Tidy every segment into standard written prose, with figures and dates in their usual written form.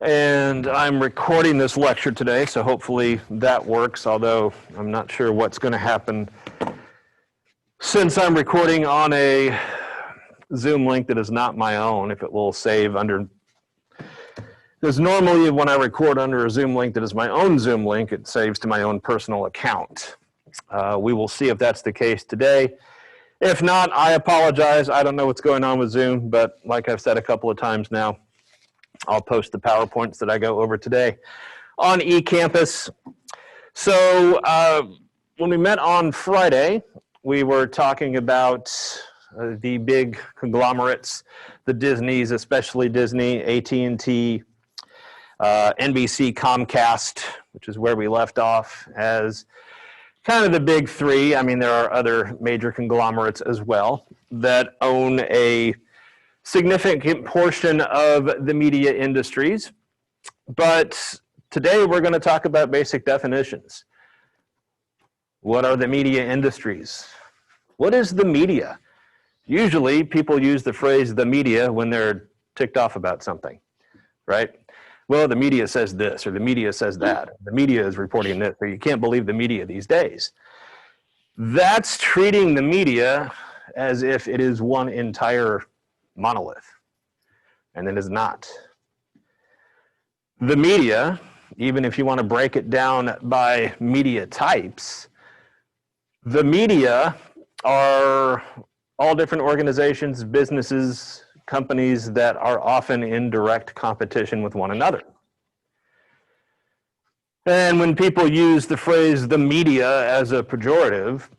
And I'm recording this lecture today, so hopefully that works, although I'm not sure what's going to happen since I'm recording on a Zoom link that is not my own, if it will save under, because normally when I record under a Zoom link that is my own Zoom link, it saves to my own personal account. We will see if that's the case today. If not, I apologize. I don't know what's going on with Zoom, but like I've said a couple of times now, I'll post the PowerPoints that I go over today on eCampus. So when we met on Friday, we were talking about the big conglomerates, the Disneys, especially Disney, AT&T, NBC, Comcast, which is where we left off as kind of the big three. I mean, there are other major conglomerates as well that own a significant portion of the media industries. But today we're going to talk about basic definitions. What are the media industries? What is the media? Usually people use the phrase the media when they're ticked off about something, right? Well, the media says this, or the media says that. The media is reporting this, or you can't believe the media these days. That's treating the media as if it is one entire monolith, and it is not. The media, even if you want to break it down by media types, the media are all different organizations, businesses, companies that are often in direct competition with one another. And when people use the phrase the media as a pejorative,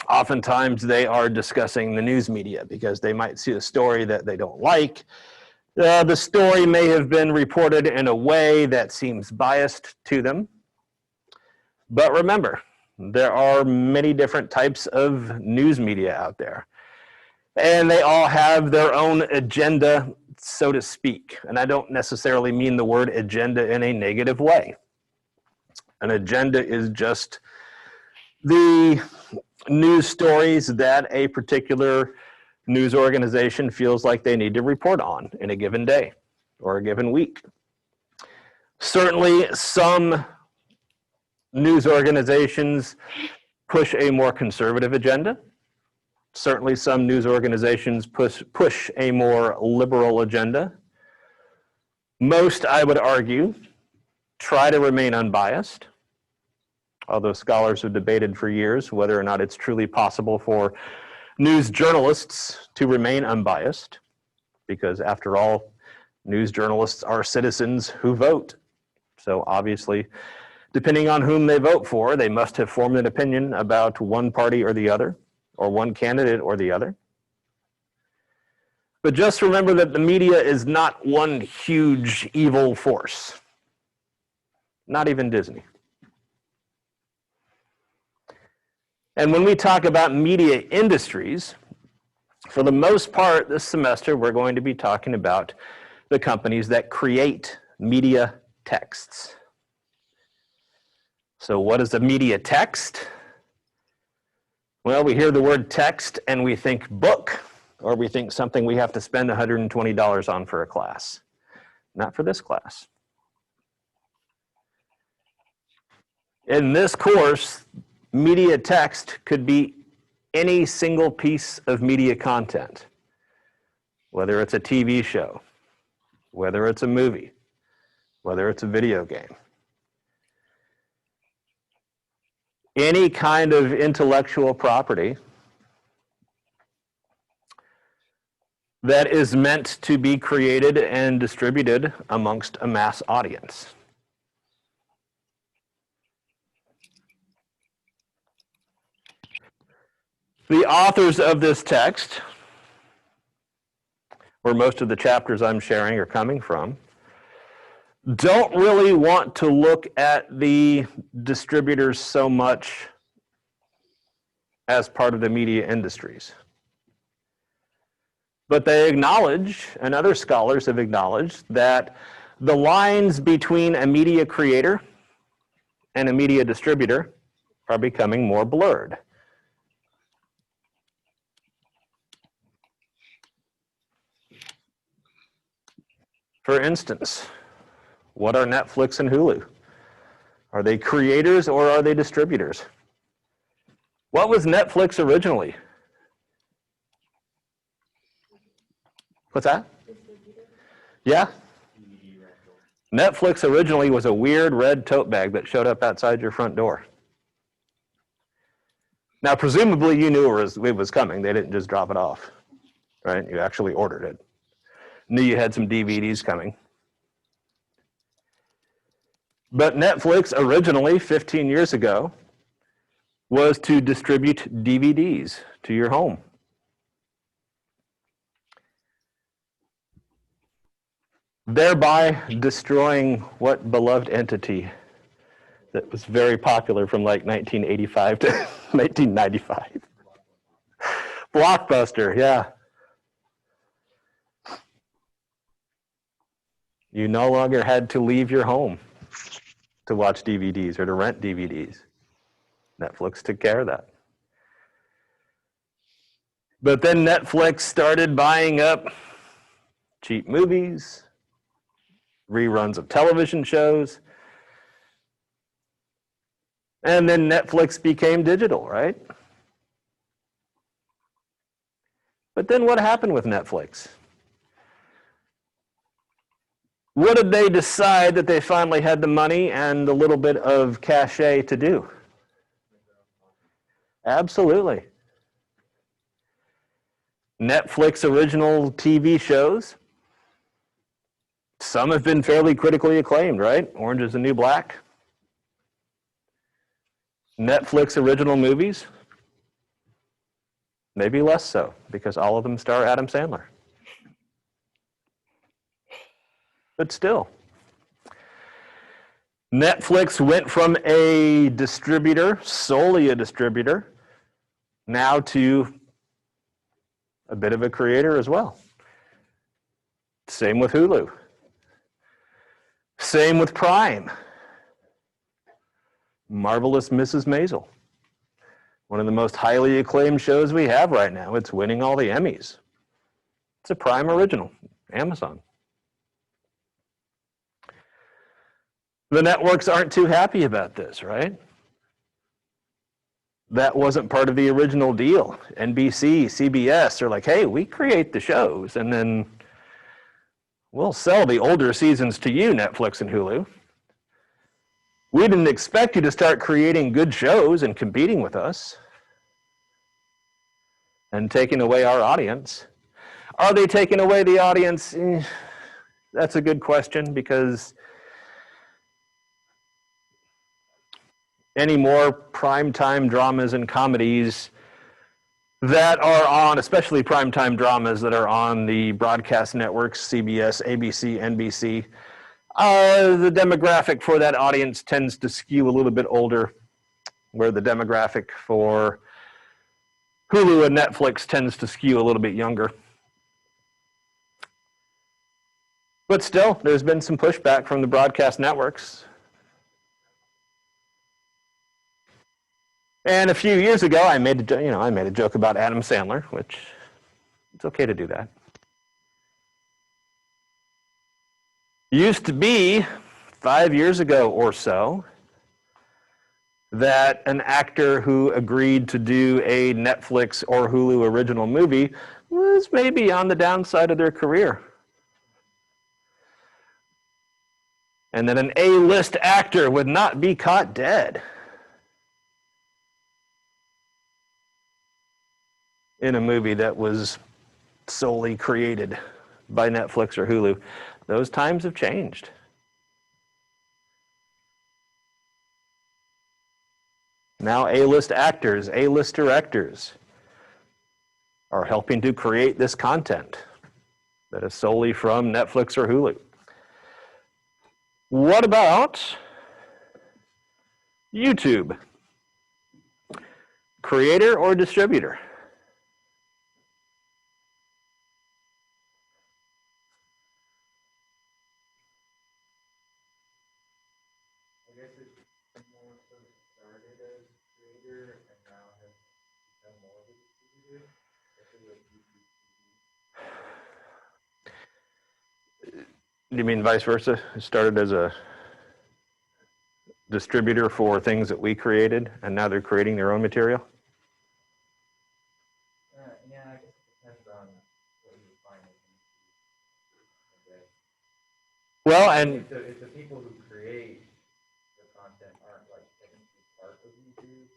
oftentimes they are discussing the news media because they might see a story that they don't like. The story may have been reported in a way that seems biased to them. But remember, there are many different types of news media out there. And they all have their own agenda, so to speak. And I don't necessarily mean the word agenda in a negative way. An agenda is just the news stories that a particular news organization feels like they need to report on in a given day or a given week. Certainly some news organizations push a more conservative agenda. Certainly some news organizations push a more liberal agenda. Most, I would argue, try to remain unbiased, although scholars have debated for years whether or not it's truly possible for news journalists to remain unbiased, because after all, news journalists are citizens who vote. So obviously, depending on whom they vote for, they must have formed an opinion about one party or the other, or one candidate or the other. But just remember that the media is not one huge evil force. Not even Disney. And when we talk about media industries, for the most part this semester we're going to be talking about the companies that create media texts. So what is a media text? Well, we hear the word text and we think book, or we think something we have to spend $120 on for a class. Not for this class. In this course, media text could be any single piece of media content, whether it's a TV show, whether it's a movie, whether it's a video game. Any kind of intellectual property that is meant to be created and distributed amongst a mass audience. The authors of this text, where most of the chapters I'm sharing are coming from, don't really want to look at the distributors so much as part of the media industries. But they acknowledge, and other scholars have acknowledged, that the lines between a media creator and a media distributor are becoming more blurred. For instance, What are Netflix and Hulu? Are they creators or are they distributors? What was Netflix originally? What's that? Yeah? Netflix originally was a weird red tote bag that showed up outside your front door. Now, presumably you knew it was coming. They didn't just drop it off, right? You actually ordered it. Knew you had some DVDs coming. But Netflix originally, 15 years ago, was to distribute DVDs to your home. Thereby destroying what beloved entity that was very popular from like 1985 to 1995. Blockbuster, yeah. You no longer had to leave your home to watch DVDs or to rent DVDs. Netflix took care of that. But then Netflix started buying up cheap movies, reruns of television shows, and then Netflix became digital, right? But then what happened with Netflix? What did they decide that they finally had the money and a little bit of cachet to do? Absolutely. Netflix original TV shows. Some have been fairly critically acclaimed, right? Orange is the New Black. Netflix original movies. Maybe less so, because all of them star Adam Sandler. But still. Netflix went from a distributor, solely a distributor, now to a bit of a creator as well. Same with Hulu. Same with Prime. Marvelous Mrs. Maisel. One of the most highly acclaimed shows we have right now. It's winning all the Emmys. It's a Prime original, Amazon. The networks aren't too happy about this, right? That wasn't part of the original deal. NBC, CBS are like, hey, we create the shows, and then we'll sell the older seasons to you, Netflix and Hulu. We didn't expect you to start creating good shows and competing with us and taking away our audience. Are they taking away the audience? That's a good question, because any more primetime dramas and comedies that are on, especially primetime dramas that are on the broadcast networks, CBS, ABC, NBC, the demographic for that audience tends to skew a little bit older, where the demographic for Hulu and Netflix tends to skew a little bit younger. But still, there's been some pushback from the broadcast networks. And a few years ago, I made a joke about Adam Sandler, which it's okay to do that. Used to be 5 years ago or so that an actor who agreed to do a Netflix or Hulu original movie was maybe on the downside of their career. And that an A-list actor would not be caught dead in a movie that was solely created by Netflix or Hulu. Those times have changed. Now A-list actors, A-list directors are helping to create this content that is solely from Netflix or Hulu. What about YouTube? Creator or distributor? I guess it's more so started as creator and now has become more of a distributor, especially with YouTube TV. You mean vice versa? It started as a distributor for things that we created, and now they're creating their own material? Yeah, I guess it depends on what you define as YouTube. Okay. Well, and If the people who create the content aren't like technically part of YouTube,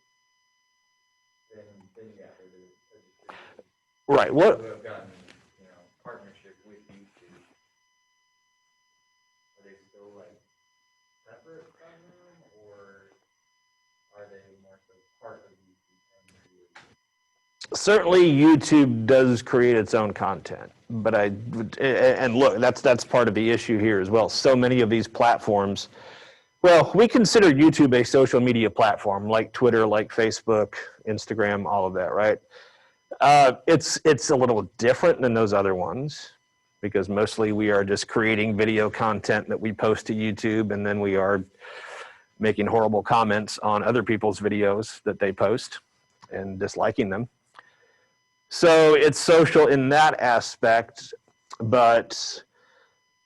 then yeah, there's a distributor right, who what have gotten, partnership with YouTube. Are they still like separate from them, or are they more so part of YouTube and create? certainly YouTube does create its own content, but and look, that's part of the issue here as well. So many of these platforms, well, we consider YouTube a social media platform, like Twitter, like Facebook, Instagram, all of that, right? It's a little different than those other ones, because mostly we are just creating video content that we post to YouTube, and then we are making horrible comments on other people's videos that they post and disliking them. So it's social in that aspect, but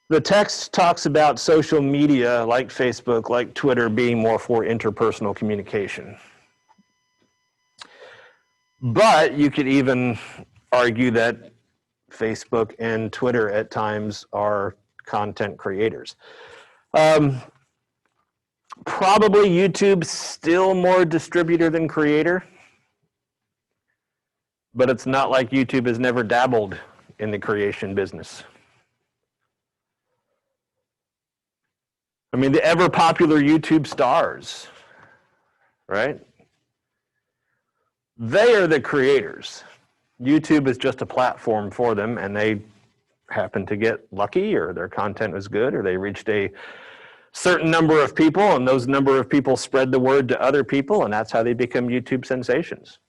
the text talks about social media like Facebook, like Twitter, being more for interpersonal communication. But you could even argue that Facebook and Twitter at times are content creators. Probably YouTube's still more distributor than creator, but it's not like YouTube has never dabbled in the creation business. I mean, the ever popular YouTube stars, right? They are the creators. YouTube is just a platform for them, and they happen to get lucky, or their content was good, or they reached a certain number of people, and those number of people spread the word to other people, and that's how they become YouTube sensations.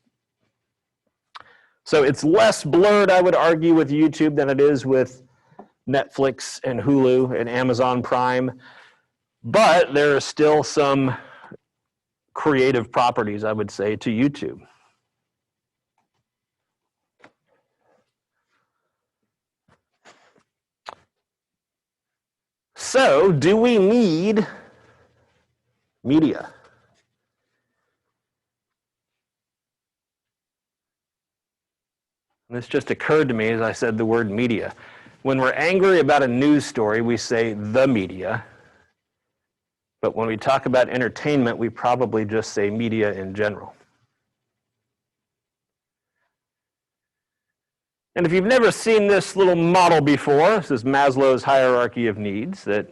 So it's less blurred, I would argue, with YouTube than it is with Netflix and Hulu and Amazon Prime, but there are still some creative properties, I would say, to YouTube. So, do we need media? This just occurred to me as I said the word media. When we're angry about a news story, we say the media. But when we talk about entertainment, we probably just say media in general. And if you've never seen this little model before, this is Maslow's hierarchy of needs that,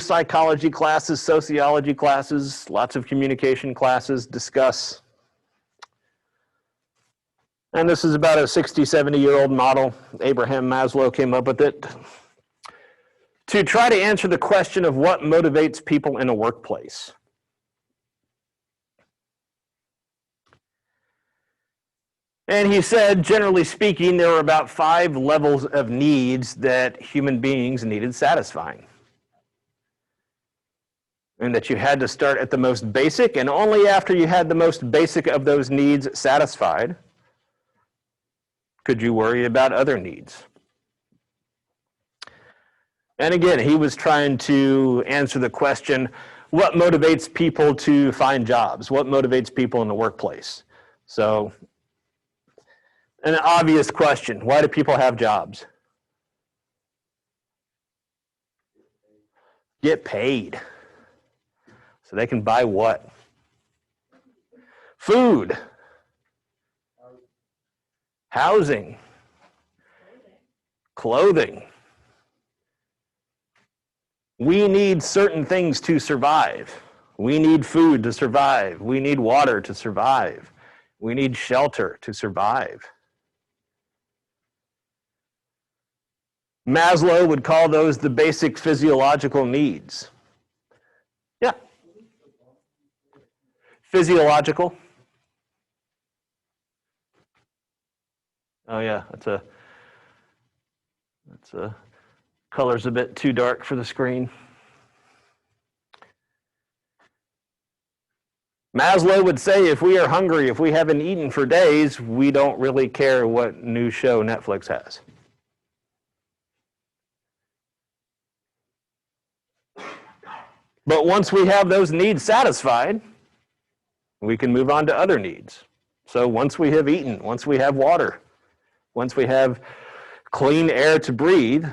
psychology classes, sociology classes, lots of communication classes discuss. And this is about a 60, 70-year-old model. Abraham Maslow came up with it to try to answer the question of what motivates people in a workplace. And he said, generally speaking, there were about 5 levels of needs that human beings needed satisfying. And that you had to start at the most basic, and only after you had the most basic of those needs satisfied could you worry about other needs. And again, he was trying to answer the question, what motivates people to find jobs? What motivates people in the workplace? So, an obvious question, why do people have jobs? Get paid. So they can buy what? Food. Housing. Clothing. We need certain things to survive. We need food to survive. We need water to survive. We need shelter to survive. Maslow would call those the basic physiological needs. Yeah. Physiological. Oh yeah, that's a color's a bit too dark for the screen. Maslow would say if we are hungry, if we haven't eaten for days, we don't really care what new show Netflix has. But once we have those needs satisfied, we can move on to other needs. So once we have eaten, once we have water, once we have clean air to breathe,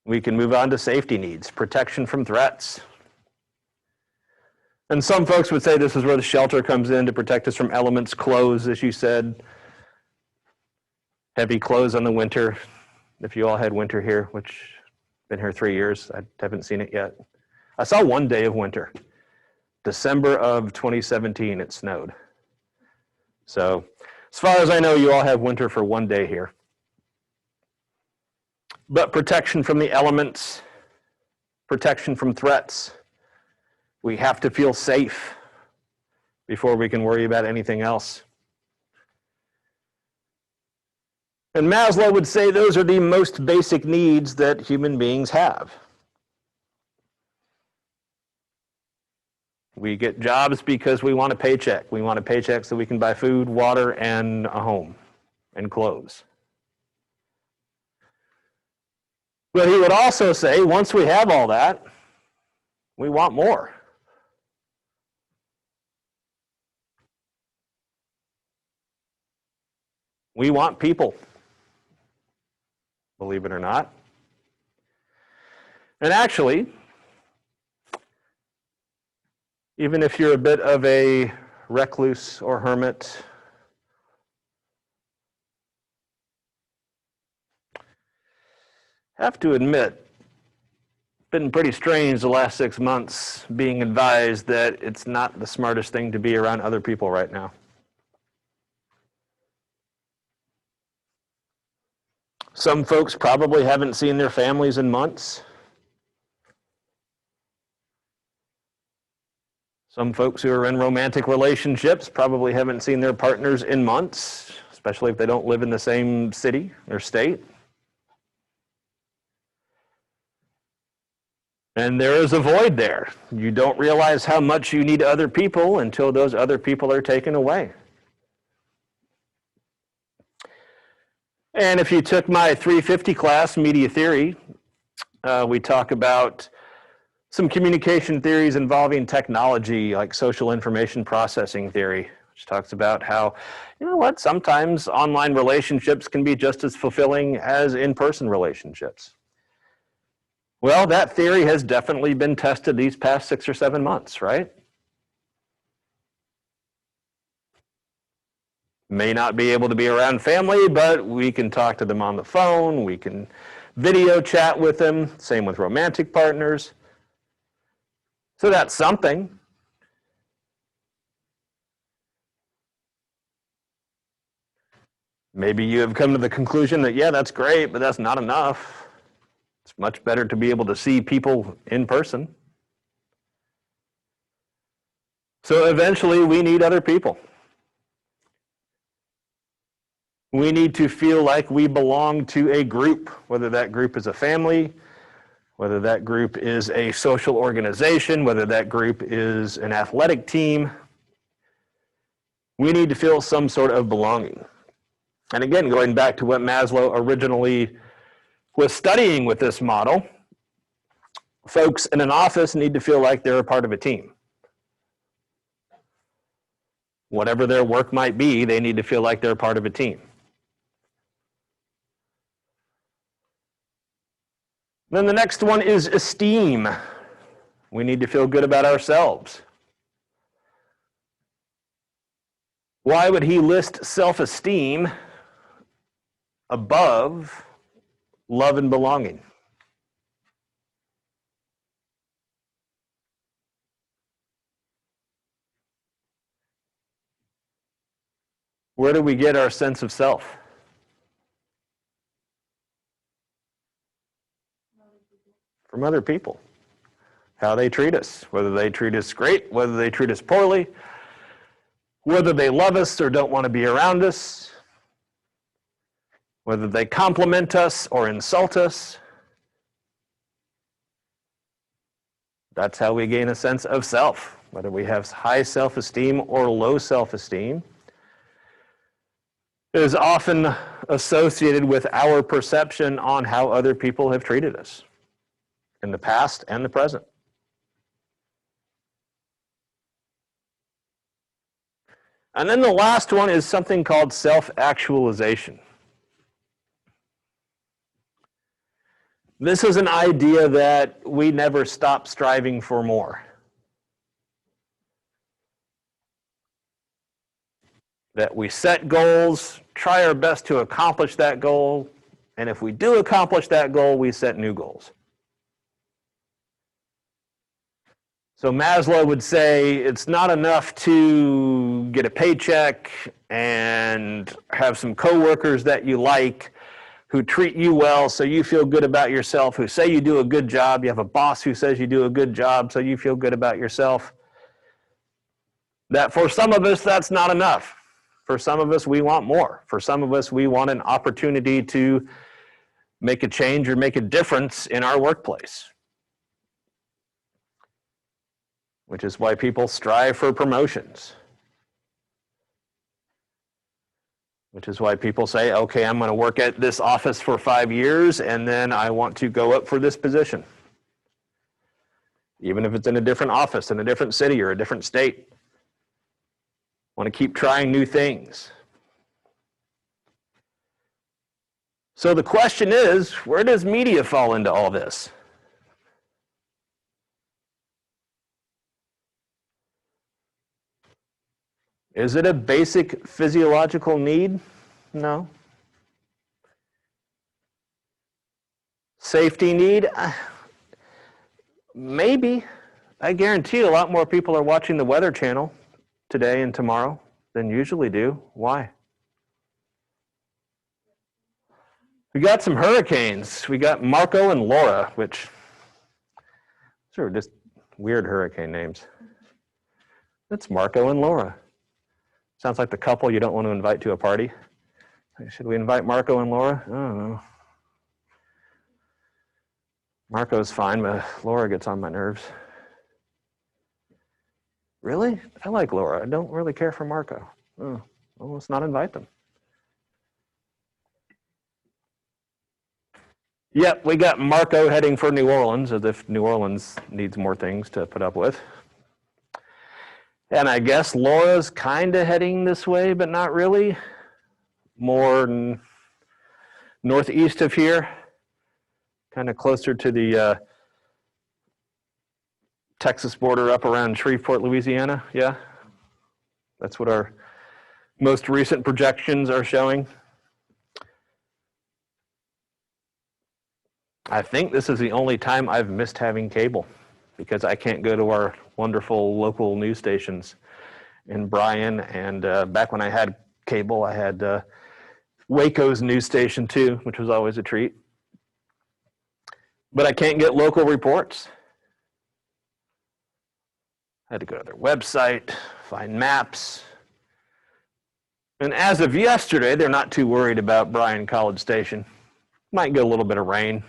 we can move on to safety needs, protection from threats. And some folks would say this is where the shelter comes in to protect us from elements, clothes, as you said. Heavy clothes in the winter. If you all had winter here, which been here 3 years, I haven't seen it yet. I saw one day of winter. December of 2017, it snowed. So as far as I know, you all have winter for one day here. But protection from the elements, protection from threats. We have to feel safe before we can worry about anything else. And Maslow would say those are the most basic needs that human beings have. We get jobs because we want a paycheck. We want a paycheck so we can buy food, water, and a home, and clothes. But he would also say, once we have all that, we want more. We want people, believe it or not. And actually, even if you're a bit of a recluse or hermit, I have to admit, it's been pretty strange the last 6 months being advised that it's not the smartest thing to be around other people right now. Some folks probably haven't seen their families in months. Some folks who are in romantic relationships probably haven't seen their partners in months, especially if they don't live in the same city or state. And there is a void there. You don't realize how much you need other people until those other people are taken away. And if you took my 350 class, Media Theory, we talk about some communication theories involving technology, like social information processing theory, which talks about how, you know what, sometimes online relationships can be just as fulfilling as in-person relationships. Well, that theory has definitely been tested these past 6 or 7 months, right? May not be able to be around family, but we can talk to them on the phone, we can video chat with them, same with romantic partners. So that's something. Maybe you have come to the conclusion that, yeah, that's great, but that's not enough. It's much better to be able to see people in person. So eventually we need other people. We need to feel like we belong to a group, whether that group is a family, whether that group is a social organization, whether that group is an athletic team. We need to feel some sort of belonging. And again, going back to what Maslow originally was studying with this model, folks in an office need to feel like they're a part of a team. Whatever their work might be, they need to feel like they're a part of a team. Then the next one is esteem. We need to feel good about ourselves. Why would he list self-esteem above love and belonging? Where do we get our sense of self? From other people. How they treat us, whether they treat us great, whether they treat us poorly, whether they love us or don't want to be around us, whether they compliment us or insult us. That's how we gain a sense of self, whether we have high self-esteem or low self-esteem. It is often associated with our perception on how other people have treated us. in the past and the present. And then the last one is something called self-actualization. This is an idea that we never stop striving for more. That we set goals, try our best to accomplish that goal, and if we do accomplish that goal, we set new goals. So Maslow would say it's not enough to get a paycheck and have some coworkers that you like who treat you well so you feel good about yourself, who say you do a good job. You have a boss who says you do a good job so you feel good about yourself. That for some of us, that's not enough. For some of us, we want more. For some of us, we want an opportunity to make a change or make a difference in our workplace. Which is why people strive for promotions. Which is why people say, okay, I'm going to work at this office for 5 years, and then I want to go up for this position. Even if it's in a different office, in a different city, or a different state. Want to keep trying new things. So the question is, where does media fall into all this? Is it a basic physiological need? No. Safety need? Maybe. I guarantee a lot more people are watching the Weather Channel today and tomorrow than usually do. Why? We got some hurricanes. We got Marco and Laura, which are just weird hurricane names. It's Marco and Laura. Sounds like the couple you don't want to invite to a party. Should we invite Marco and Laura? I don't know. Marco's fine, but Laura gets on my nerves. Really? I like Laura. I don't really care for Marco. Oh, well, let's not invite them. Yep, we got Marco heading for New Orleans, as if New Orleans needs more things to put up with. And I guess Laura's kind of heading this way, but not really. More northeast of here, kind of closer to the Texas border up around Shreveport, Louisiana. Yeah, that's what our most recent projections are showing. I think this is the only time I've missed having cable because I can't go to our wonderful local news stations in Bryan. And back when I had cable, I had Waco's news station too, which was always a treat. But I can't get local reports. I had to go to their website, find maps. And as of yesterday, they're not too worried about Bryan College Station. Might get a little bit of rain.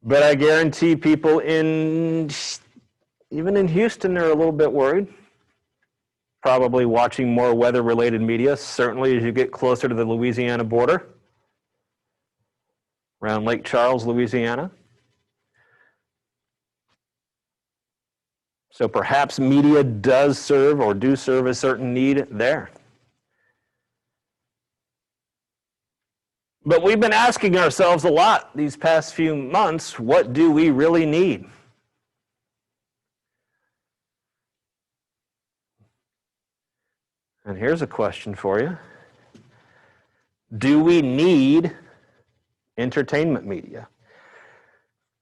But I guarantee people even in Houston, they're a little bit worried. Probably watching more weather-related media, certainly as you get closer to the Louisiana border, around Lake Charles, Louisiana. So perhaps media does serve or do serve a certain need there. But we've been asking ourselves a lot these past few months, what do we really need? And here's a question for you. Do we need entertainment media?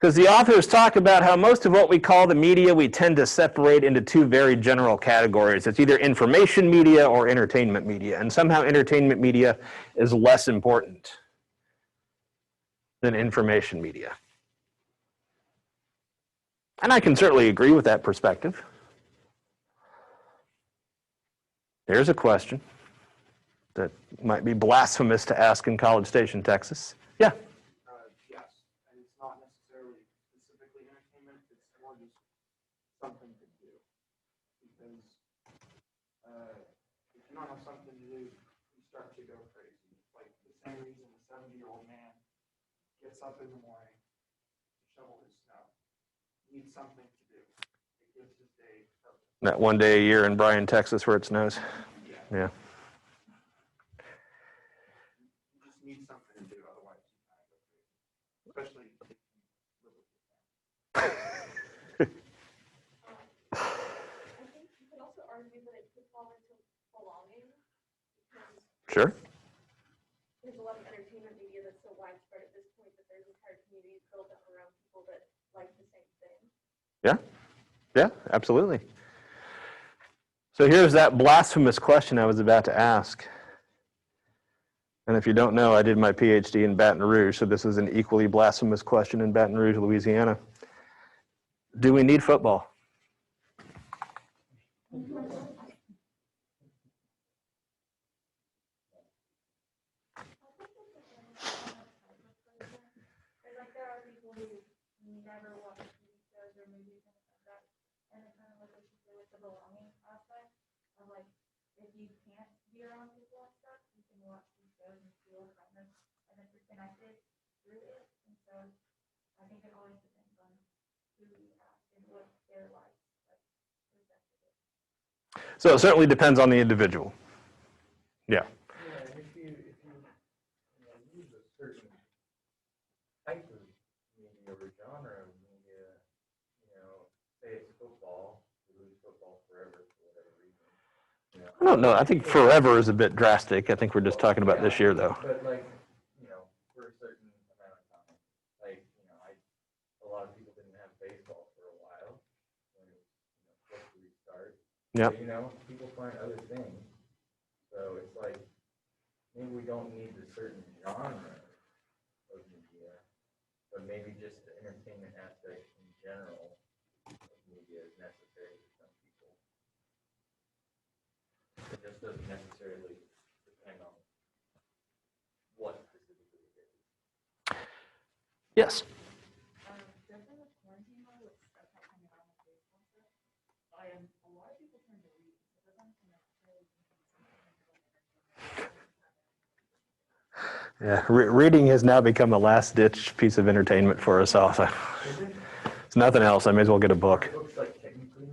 Because the authors talk about how most of what we call the media, we tend to separate into two very general categories. It's either information media or entertainment media. And somehow entertainment media is less important than information media. And I can certainly agree with that perspective. Here's a question that might be blasphemous to ask in College Station, Texas. Yeah? Yes, and it's not necessarily specifically entertainment, it's more just something to do. Because if you don't have something to do, you start to go crazy. Like the same reason a 70-year-old man gets up in the morning to shovel his snow. He needs something to do. It gives his day purpose. That one day a year in Bryan, Texas where it snows. Yeah. You just need something to do, otherwise you kind of go crazy. Especially if you live with your family. I think you could also argue that it could fall into belonging because Sure. there's a lot of entertainment media that's so widespread at this point that there's entire communities built up around people that like the same thing. Yeah. Yeah, absolutely. So here's that blasphemous question I was about to ask. And if you don't know, I did my PhD in Baton Rouge, so this is an equally blasphemous question in Baton Rouge, Louisiana. Do we need football? Like there are people who never watch TV shows or movies and like that, and it's kind of like what you say with the belonging aspect of like if you can't be around people and stuff, you can watch these shows and feel kind of as if you're connected through it. And so I think it always depends on who you ask and what their life perspective is. So it certainly depends on the individual. Yeah. Yeah, and if you use a certain type of media or genre of media, say it's football, you lose football forever for whatever reason. I don't know. I think forever is a bit drastic. I think we're just talking about this year, though. But like, for a certain amount of time, like, a lot of people didn't have baseball for a while when it was, supposed to restart. Yeah. But, people find other things. So it's like, maybe we don't need a certain genre of media, but maybe just the entertainment aspect in general of media is necessary to some people. It just doesn't necessarily depend on what specifically it is. Yes. Definitely with quarantine mode, with stuff happening around the baseball stuff, a lot of people turn to read. So it doesn't necessarily Yeah. Reading has now become a last-ditch piece of entertainment for us all. So it's nothing else. I may as well get a book. Books like technically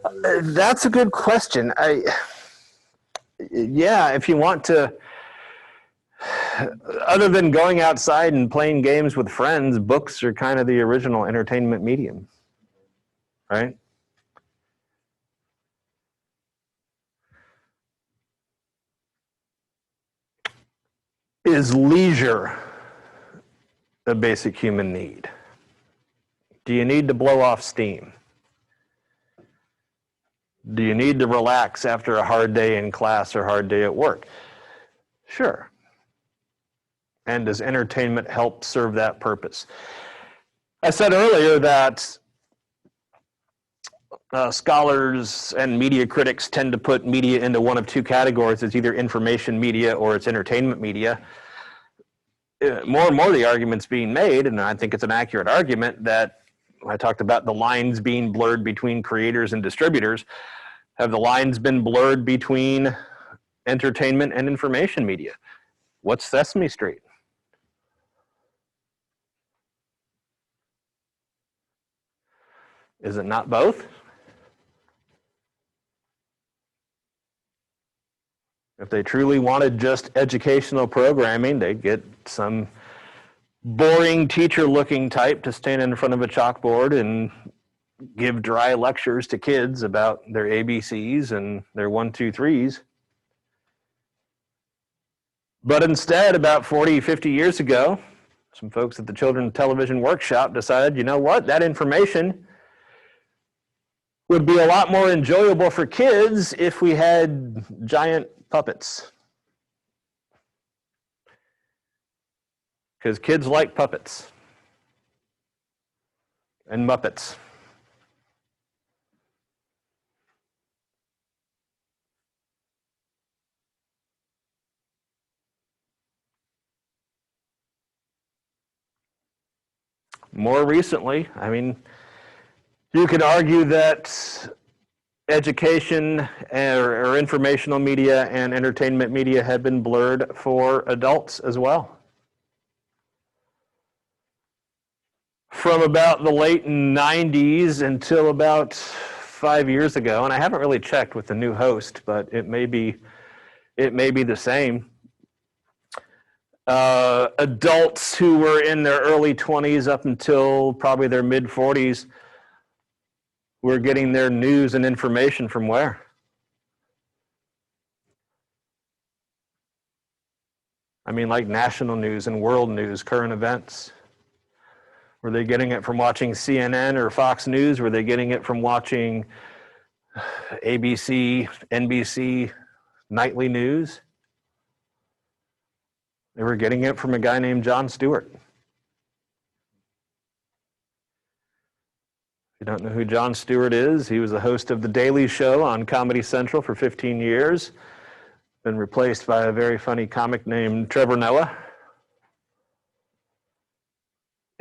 media? That's a good question. Yeah, if you want to, other than going outside and playing games with friends, books are kind of the original entertainment medium, right? Is leisure a basic human need? Do you need to blow off steam? Do you need to relax after a hard day in class or hard day at work? Sure. And does entertainment help serve that purpose? I said earlier that scholars and media critics tend to put media into one of two categories. It's either information media or it's entertainment media. More and more the argument's being made, and I think it's an accurate argument, that I talked about the lines being blurred between creators and distributors. Have the lines been blurred between entertainment and information media? What's Sesame Street? Is it not both? If they truly wanted just educational programming, they'd get some boring teacher-looking type to stand in front of a chalkboard and give dry lectures to kids about their ABCs and their 1, 2, 3s. But instead, about 40, 50 years ago, some folks at the Children's Television Workshop decided, you know what, that information would be a lot more enjoyable for kids if we had giant puppets. Because kids like puppets and Muppets. More recently, I mean, you could argue that education or informational media and entertainment media have been blurred for adults as well. from about the late 90s until about 5 years ago, and I haven't really checked with the new host, but it may be the same. Adults who were in their early 20s up until probably their mid 40s were getting their news and information from where? I mean, like national news and world news, current events. Were they getting it from watching CNN or Fox News? Were they getting it from watching ABC, NBC nightly news? They were getting it from a guy named Jon Stewart. If you don't know who Jon Stewart is, he was the host of The Daily Show on Comedy Central for 15 years. Been replaced by a very funny comic named Trevor Noah.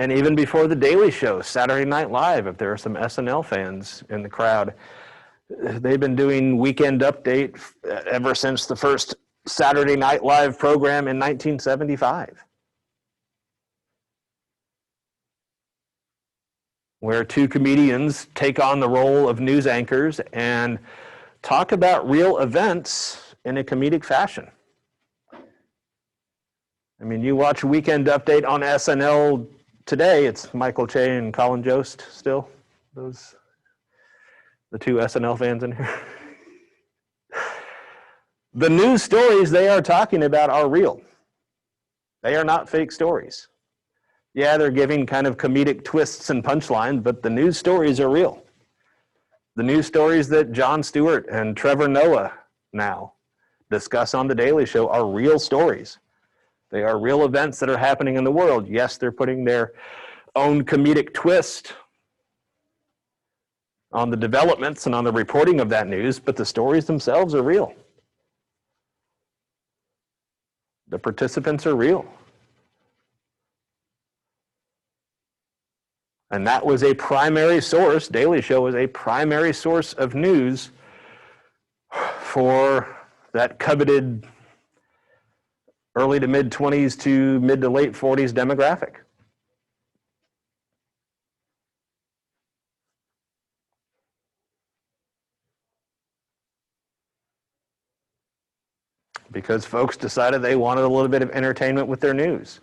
And even before The Daily Show, Saturday Night Live, if there are some SNL fans in the crowd, they've been doing Weekend Update ever since the first Saturday Night Live program in 1975, where two comedians take on the role of news anchors and talk about real events in a comedic fashion. I mean, you watch Weekend Update on SNL today, it's Michael Che and Colin Jost still, those, the two SNL fans in here. The news stories they are talking about are real. They are not fake stories. Yeah, they're giving kind of comedic twists and punchlines, but the news stories are real. The news stories that Jon Stewart and Trevor Noah now discuss on The Daily Show are real stories. They are real events that are happening in the world. Yes, they're putting their own comedic twist on the developments and on the reporting of that news, but the stories themselves are real. The participants are real. And that was a primary source, Daily Show was a primary source of news for that coveted early to mid 20s to mid to late 40s demographic. Because folks decided they wanted a little bit of entertainment with their news.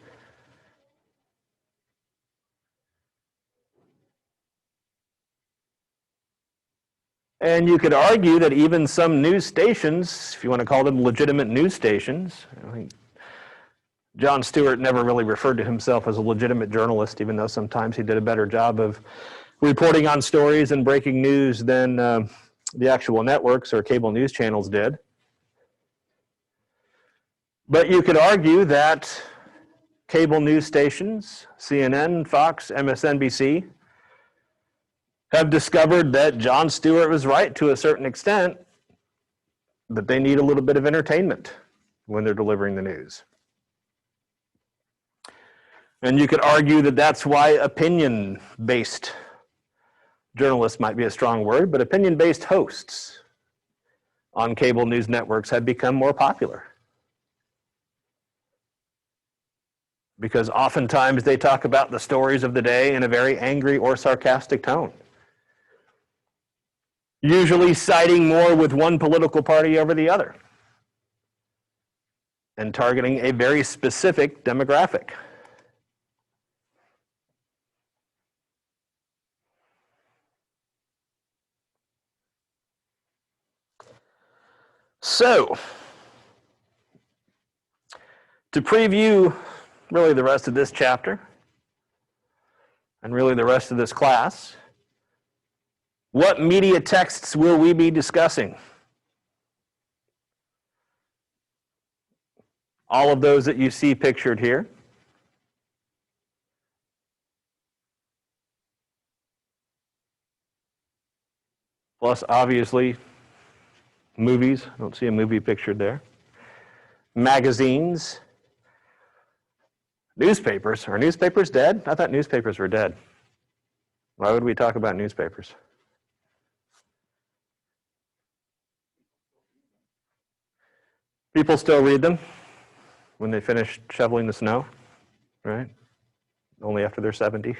And you could argue that even some news stations, if you want to call them legitimate news stations, I think Jon Stewart never really referred to himself as a legitimate journalist, even though sometimes he did a better job of reporting on stories and breaking news than the actual networks or cable news channels did. But you could argue that cable news stations, CNN, Fox, MSNBC, have discovered that Jon Stewart was right to a certain extent, that they need a little bit of entertainment when they're delivering the news. And you could argue that that's why opinion-based journalists might be a strong word, but opinion-based hosts on cable news networks have become more popular. Because oftentimes they talk about the stories of the day in a very angry or sarcastic tone. Usually siding more with one political party over the other. And targeting a very specific demographic. So, to preview really the rest of this chapter, and really the rest of this class, what media texts will we be discussing? All of those that you see pictured here. Plus, obviously, movies. I don't see a movie pictured there. Magazines. Newspapers. Are newspapers dead? I thought newspapers were dead. Why would we talk about newspapers? People still read them when they finish shoveling the snow, right? Only after they're 70.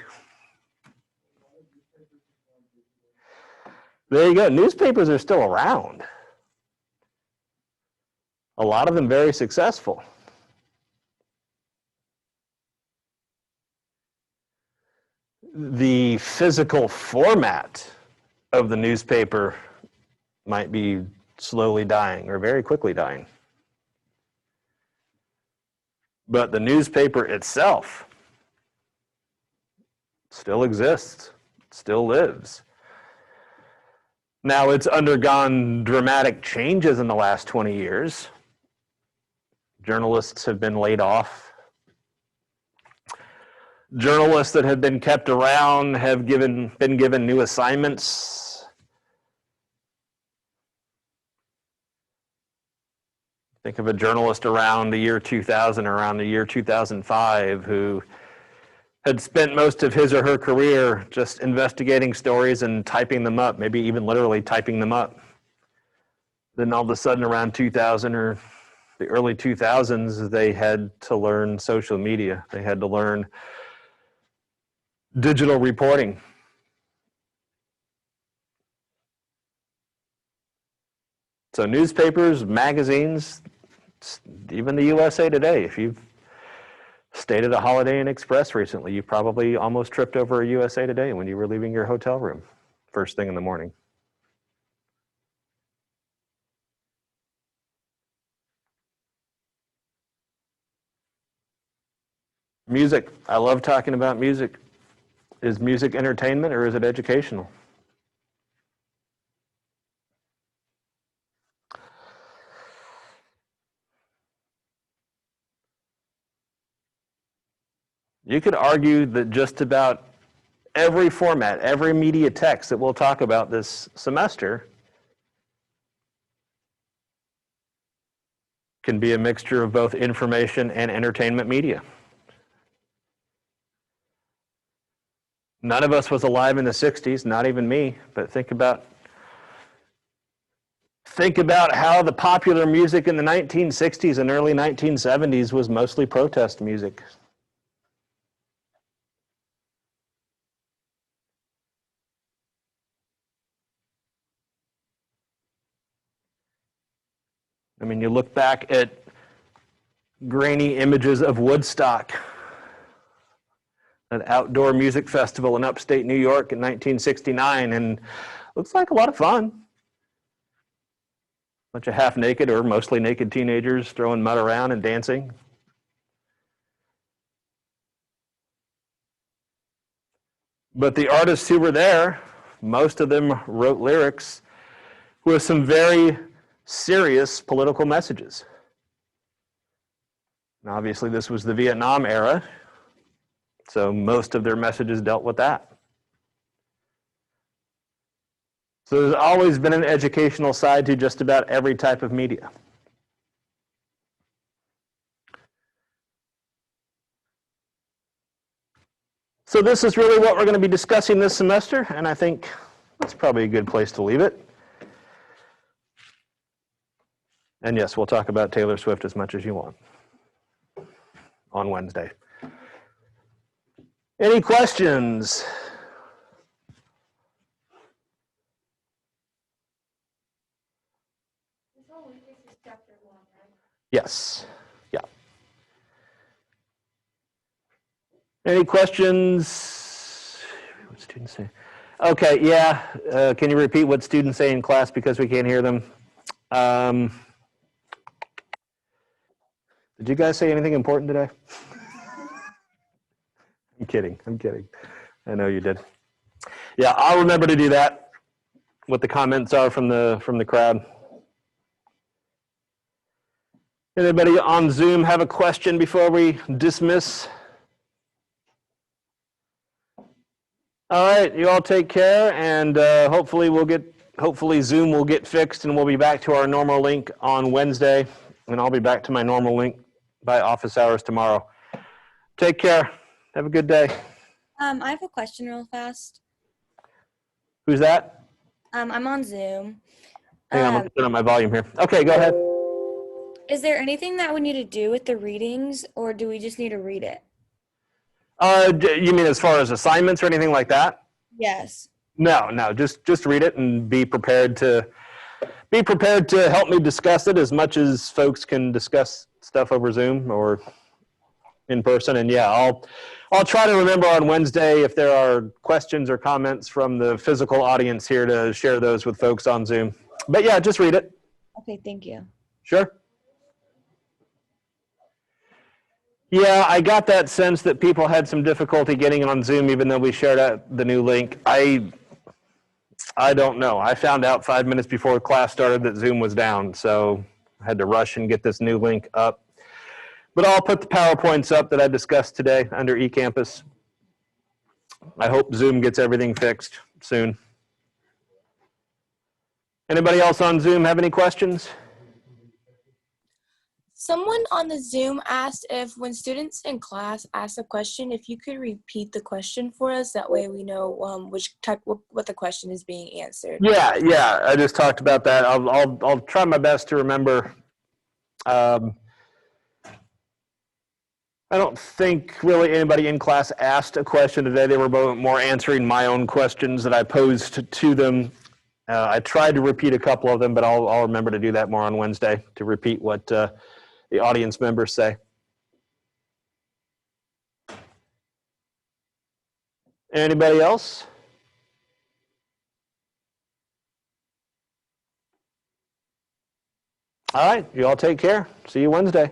There you go. Newspapers are still around. A lot of them very successful. The physical format of the newspaper might be slowly dying or very quickly dying. But the newspaper itself still exists, still lives. Now, it's undergone dramatic changes in the last 20 years. Journalists have been laid off. Journalists that have been kept around have been given new assignments. Think of a journalist around the year 2000, around the year 2005, who had spent most of his or her career just investigating stories and typing them up, maybe even literally typing them up. Then all of a sudden around 2000 or the early 2000s, they had to learn social media. They had to learn digital reporting. So newspapers, magazines, even the USA Today. If you've stayed at a Holiday Inn Express recently, you probably almost tripped over a USA Today when you were leaving your hotel room first thing in the morning. Music. I love talking about music. Is music entertainment or is it educational? You could argue that just about every format, every media text that we'll talk about this semester can be a mixture of both information and entertainment media. None of us was alive in the 60s, not even me, but think about how the popular music in the 1960s and early 1970s was mostly protest music. I mean, you look back at grainy images of Woodstock, an outdoor music festival in upstate New York in 1969, and looks like a lot of fun. Bunch of half-naked or mostly naked teenagers throwing mud around and dancing. But the artists who were there, most of them wrote lyrics with some very serious political messages. And obviously, this was the Vietnam era, so most of their messages dealt with that. So there's always been an educational side to just about every type of media. So this is really what we're going to be discussing this semester, and I think that's probably a good place to leave it. And yes, we'll talk about Taylor Swift as much as you want on Wednesday. Any questions? This whole week is just chapter 1, right? Yes. Yeah. Any questions? What students say? Okay, yeah. Can you repeat what students say in class because we can't hear them? Did you guys say anything important today? I'm kidding. I'm kidding. I know you did. Yeah, I'll remember to do that. What the comments are from the crowd. Anybody on Zoom have a question before we dismiss? All right, you all take care, and hopefully Zoom will get fixed, and we'll be back to our normal link on Wednesday, and I'll be back to my normal link by office hours tomorrow. Take care. Have a good day. I have a question real fast. Who's that? I'm on Zoom. Hang on, let me turn up my volume here. Okay, go ahead. Is there anything that we need to do with the readings, or do we just need to read it? You mean as far as assignments or anything like that? Yes. No, just read it and be prepared to help me discuss it as much as folks can discuss stuff over Zoom or in person. And yeah, I'll try to remember on Wednesday if there are questions or comments from the physical audience here to share those with folks on Zoom. But yeah, just read it. Okay, thank you. Sure. Yeah, I got that sense that people had some difficulty getting on Zoom even though we shared out the new link. I don't know. I found out 5 minutes before class started that Zoom was down, so I had to rush and get this new link up. But I'll put the PowerPoints up that I discussed today under eCampus. I hope Zoom gets everything fixed soon. Anybody else on Zoom have any questions? Someone on the Zoom asked if when students in class ask a question, if you could repeat the question for us, that way we know what the question is being answered. Yeah, I just talked about that. I'll try my best to remember. I don't think really anybody in class asked a question today. They were more answering my own questions that I posed to them. I tried to repeat a couple of them, but I'll remember to do that more on Wednesday, to repeat what the audience members say. Anybody else? All right, you all take care. See you Wednesday.